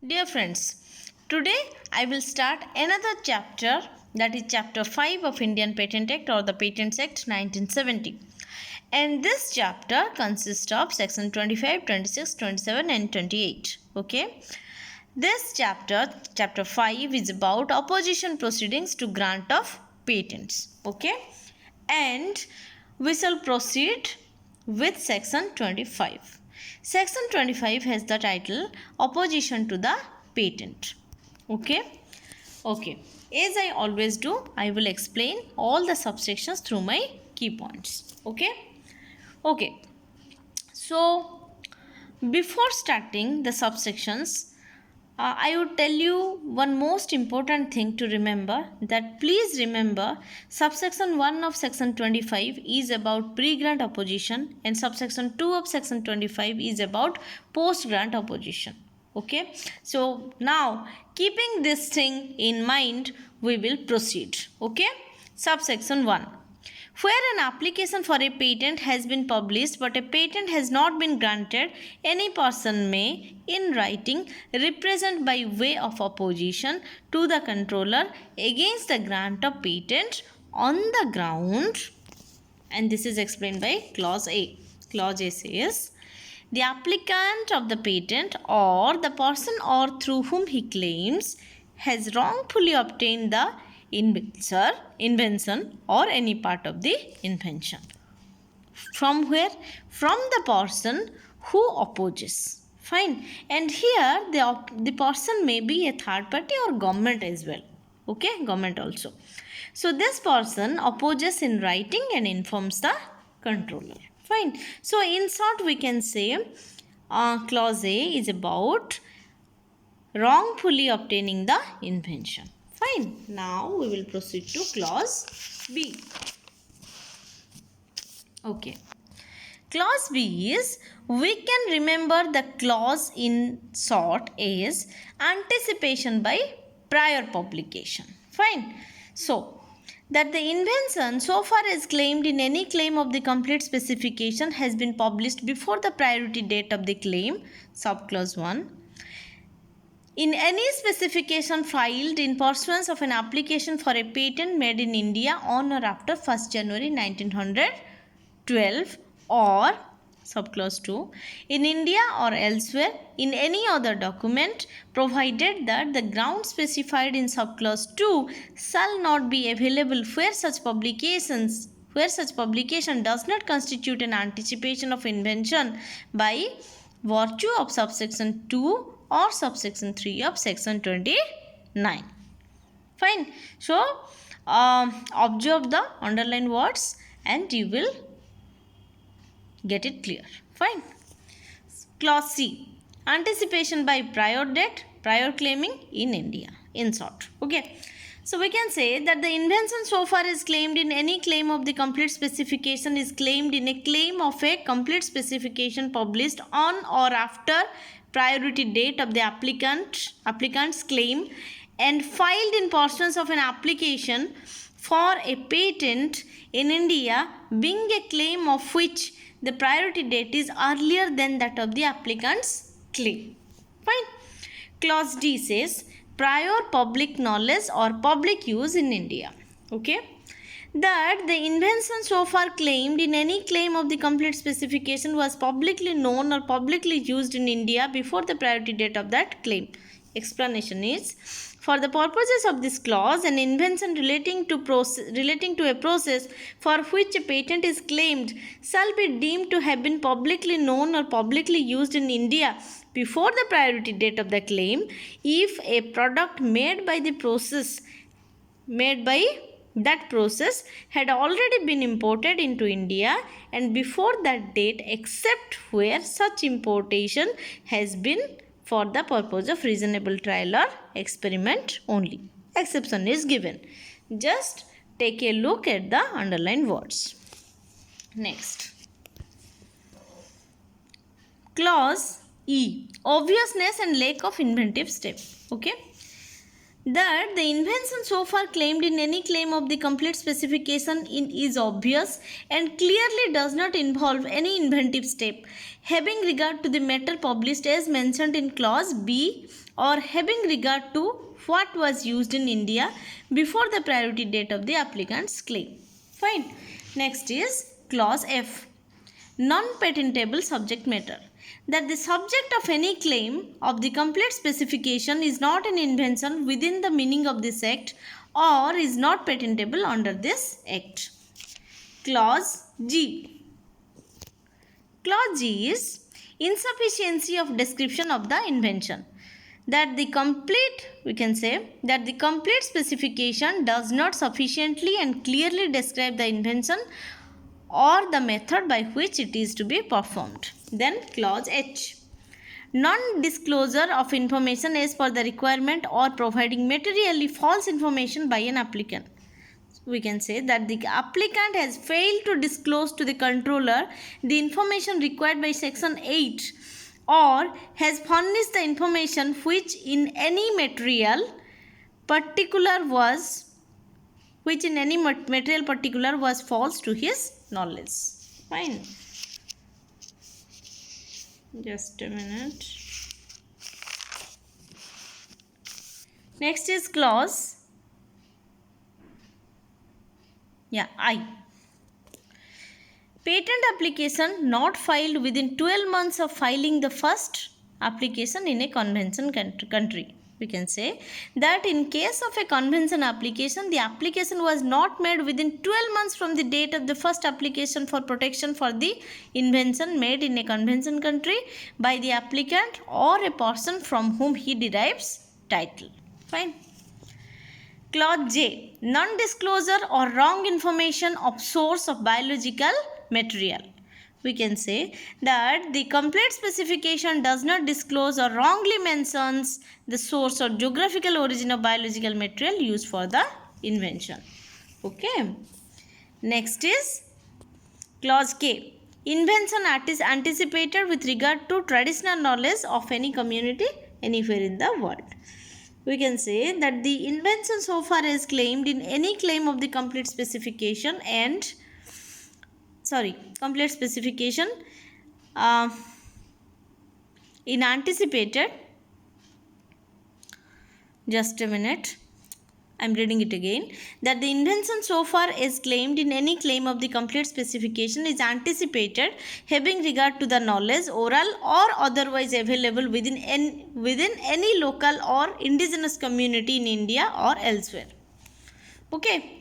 Dear friends, today I will start another chapter, that is chapter 5 of Indian Patent Act or the Patents Act 1970. And this chapter consists of section 25, 26, 27 and 28. Okay. This chapter 5 is about opposition proceedings to grant of patents. Okay. And we shall proceed with section 25. Section 25 has the title Opposition to the Patent. Okay. As I always do, I will explain all the subsections through my key points. Okay. So, before starting the subsections, I would tell you one most important thing to remember, that please remember subsection 1 of section 25 is about pre-grant opposition and subsection 2 of section 25 is about post-grant opposition. Okay. So now keeping this thing in mind, we will proceed. Okay. Subsection 1. Where an application for a patent has been published but a patent has not been granted, any person may, in writing, represent by way of opposition to the controller against the grant of patent on the ground, and this is explained by clause A. Clause A says, the applicant of the patent or the person or through whom he claims has wrongfully obtained the invention or any part of the invention. From where? From the person who opposes. Fine. And here the person may be a third party or government as well. Okay, government also. So this person opposes in writing and informs the controller. Fine. So in short, we can say clause A is about wrongfully obtaining the invention. Fine. Now we will proceed to clause B. Okay. Clause B is, we can remember the clause in short as anticipation by prior publication. Fine. So, that the invention so far as claimed in any claim of the complete specification has been published before the priority date of the claim, subclause 1. In any specification filed in pursuance of an application for a patent made in India on or after 1st January 1912 or subclause 2 in India or elsewhere in any other document, provided that the ground specified in subclause 2 shall not be available where such publication does not constitute an anticipation of invention by virtue of subsection 2 or subsection 3 of section 29. Fine. So, observe the underlined words and you will get it clear. Fine. Clause C. Anticipation by prior date, prior claiming in India. In short. Okay. So, we can say that the invention so far is claimed in any claim of the complete specification is claimed in a claim of a complete specification published on or after priority date of the applicant's claim and filed in pursuance of an application for a patent in India, being a claim of which the priority date is earlier than that of the applicant's claim. Fine. Clause D says prior public knowledge or public use in India. Okay. That the invention so far claimed in any claim of the complete specification was publicly known or publicly used in India before the priority date of that claim. Explanation is, for the purposes of this clause, an invention relating to a process for which a patent is claimed shall be deemed to have been publicly known or publicly used in India before the priority date of the claim if a product made by that process had already been imported into India and before that date, except where such importation has been for the purpose of reasonable trial or experiment only. Exception is given. Just take a look at the underlined words. Next. Clause E. Obviousness and lack of inventive step. Okay. that the invention so far claimed in any claim of the complete specification is obvious and clearly does not involve any inventive step having regard to the matter published as mentioned in clause B or having regard to what was used in India before the priority date of the applicant's claim. Fine. Next is clause F. Non-patentable subject matter. That the subject of any claim of the complete specification is not an invention within the meaning of this act or is not patentable under this act. Clause G. Clause G is insufficiency of description of the invention. That the complete, we can say, that the complete specification does not sufficiently and clearly describe the invention or the method by which it is to be performed. Then clause H. Non-disclosure of information as per the requirement or providing materially false information by an applicant. We can say that the applicant has failed to disclose to the controller the information required by section 8 or has furnished the information which in any material particular was false to his knowledge. Fine. Just a minute. Next is clause I. Patent application not filed within 12 months of filing the first application in a convention country. We can say that in case of a convention application, the application was not made within 12 months from the date of the first application for protection for the invention made in a convention country by the applicant or a person from whom he derives title. Fine. Clause J. Non-disclosure or wrong information of source of biological material. We can say that the complete specification does not disclose or wrongly mentions the source or geographical origin of biological material used for the invention. Okay. Next is clause K. Invention is anticipated with regard to traditional knowledge of any community anywhere in the world. We can say that the invention so far as claimed in any claim of the complete specification in anticipated, just a minute, I am reading it again, that the invention so far as claimed in any claim of the complete specification is anticipated having regard to the knowledge, oral or otherwise available within any local or indigenous community in India or elsewhere. Okay,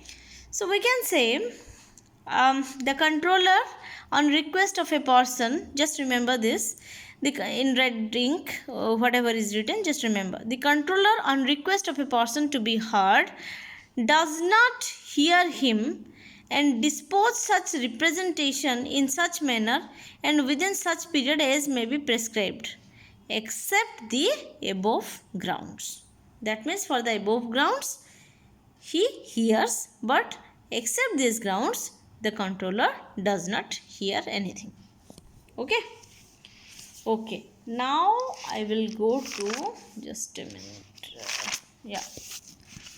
so we can say the controller on request of a person, just remember this, in red ink, whatever is written, just remember, the controller on request of a person to be heard does not hear him and dispose such representation in such manner and within such period as may be prescribed, except the above grounds. That means for the above grounds he hears, but except these grounds the controller does not hear anything. Okay. Okay, now I will go to, just a minute,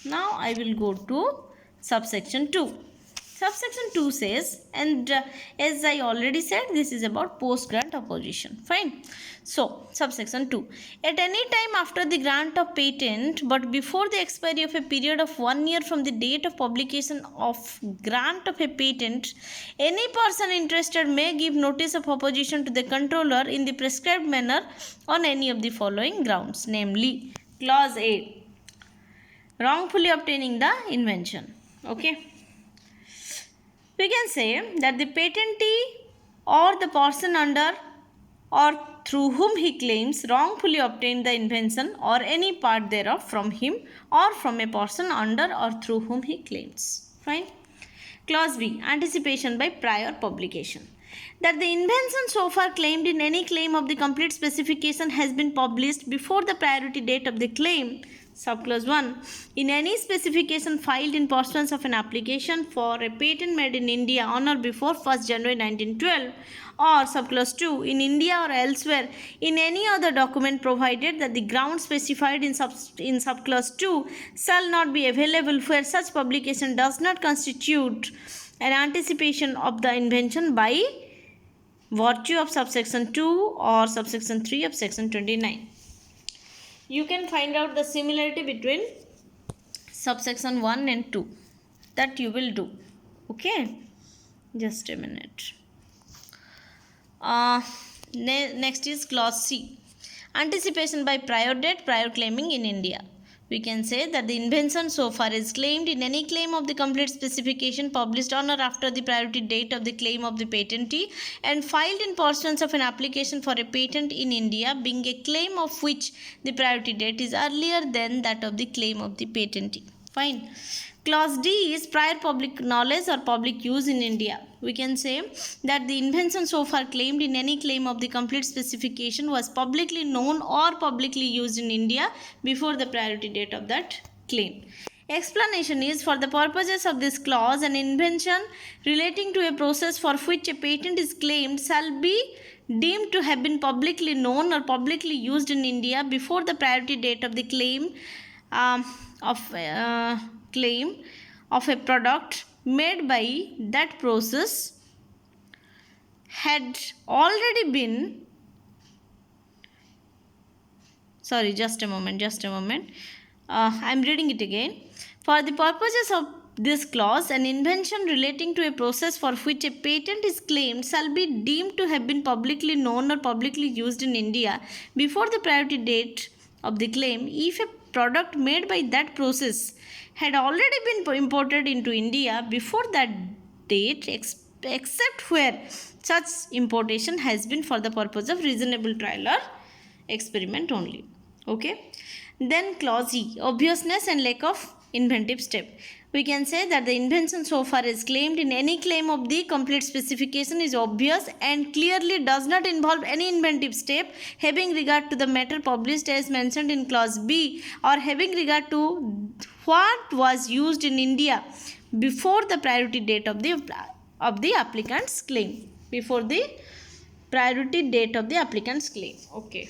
now I will go to subsection 2. Subsection 2 says, and as I already said, this is about post-grant opposition. Fine. So, subsection 2. At any time after the grant of patent, but before the expiry of a period of 1 year from the date of publication of grant of a patent, any person interested may give notice of opposition to the controller in the prescribed manner on any of the following grounds, namely, clause A, wrongfully obtaining the invention. Okay. We can say that the patentee or the person under or through whom he claims wrongfully obtained the invention or any part thereof from him or from a person under or through whom he claims. Fine. Clause B. Anticipation by prior publication. that the invention so far claimed in any claim of the complete specification has been published before the priority date of the claim. Subclause 1. In any specification filed in pursuance of an application for a patent made in India on or before 1st January 1912, or subclause 2, in India or elsewhere in any other document provided that the ground specified in subclause 2 shall not be available where such publication does not constitute an anticipation of the invention by virtue of subsection 2 or subsection 3 of section 29. You can find out the similarity between subsection 1 and 2. That you will do. Okay? Just a minute. Next is clause C. Anticipation by prior date, prior claiming in India. We can say that the invention so far is claimed in any claim of the complete specification published on or after the priority date of the claim of the patentee and filed in pursuance of an application for a patent in India, being a claim of which the priority date is earlier than that of the claim of the patentee. Fine. Clause D is prior public knowledge or public use in India. We can say that the invention so far claimed in any claim of the complete specification was publicly known or publicly used in India before the priority date of that claim. Explanation is, for the purposes of this clause, an invention relating to a process for which a patent is claimed shall be deemed to have been publicly known or publicly used in India before the priority date of the claim of a product made by that process had already been just a moment. I'm reading it again. For the purposes of this clause, an invention relating to a process for which a patent is claimed shall be deemed to have been publicly known or publicly used in India before the priority date of the claim if a product made by that process had already been imported into India before that date, except where such importation has been for the purpose of reasonable trial or experiment only. Okay. Then clause E, obviousness and lack of inventive step. We can say that the invention so far is claimed in any claim of the complete specification is obvious and clearly does not involve any inventive step having regard to the matter published as mentioned in clause B, or having regard to what was used in India before the priority date of the applicant's claim. Before the priority date of the applicant's claim. Okay.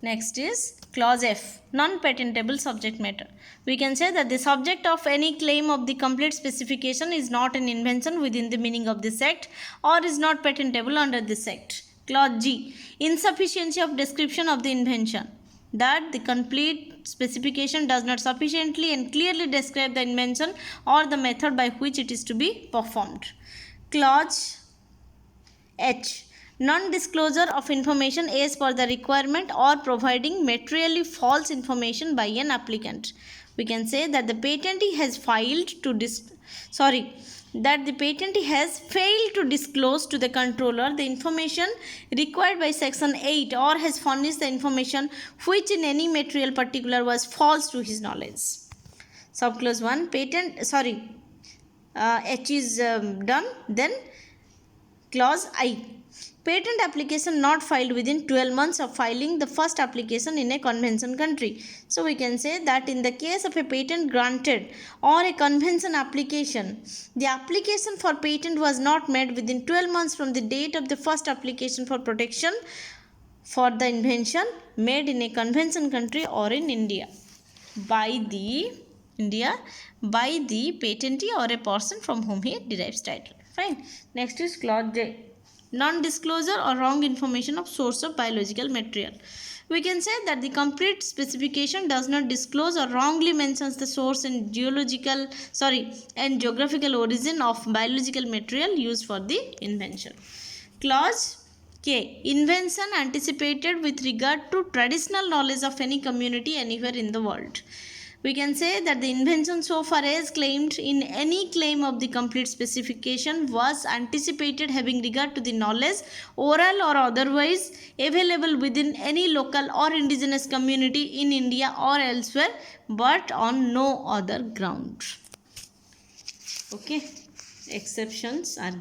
Next is clause F, non-patentable subject matter. We can say that the subject of any claim of the complete specification is not an invention within the meaning of this act or is not patentable under this act. Clause G, insufficiency of description of the invention. That the complete specification does not sufficiently and clearly describe the invention or the method by which it is to be performed. Clause H, non-disclosure of information as per the requirement or providing materially false information by an applicant. We can say that the patentee has failed to disclose to the controller the information required by section 8 or has furnished the information which in any material particular was false to his knowledge. Subclause 1, H is done. Then clause I, patent application not filed within 12 months of filing the first application in a convention country. So we can say that in the case of a patent granted or a convention application, the application for patent was not made within 12 months from the date of the first application for protection for the invention made in a convention country or in India by the patentee or a person from whom he derives title. Fine. Next is clause J, non-disclosure or wrong information of source of biological material. We can say that the complete specification does not disclose or wrongly mentions the source and geographical origin of biological material used for the invention. Clause K, invention anticipated with regard to traditional knowledge of any community anywhere in the world. We can say that the invention so far as claimed in any claim of the complete specification was anticipated having regard to the knowledge, oral or otherwise, available within any local or indigenous community in India or elsewhere, but on no other ground. Okay, exceptions are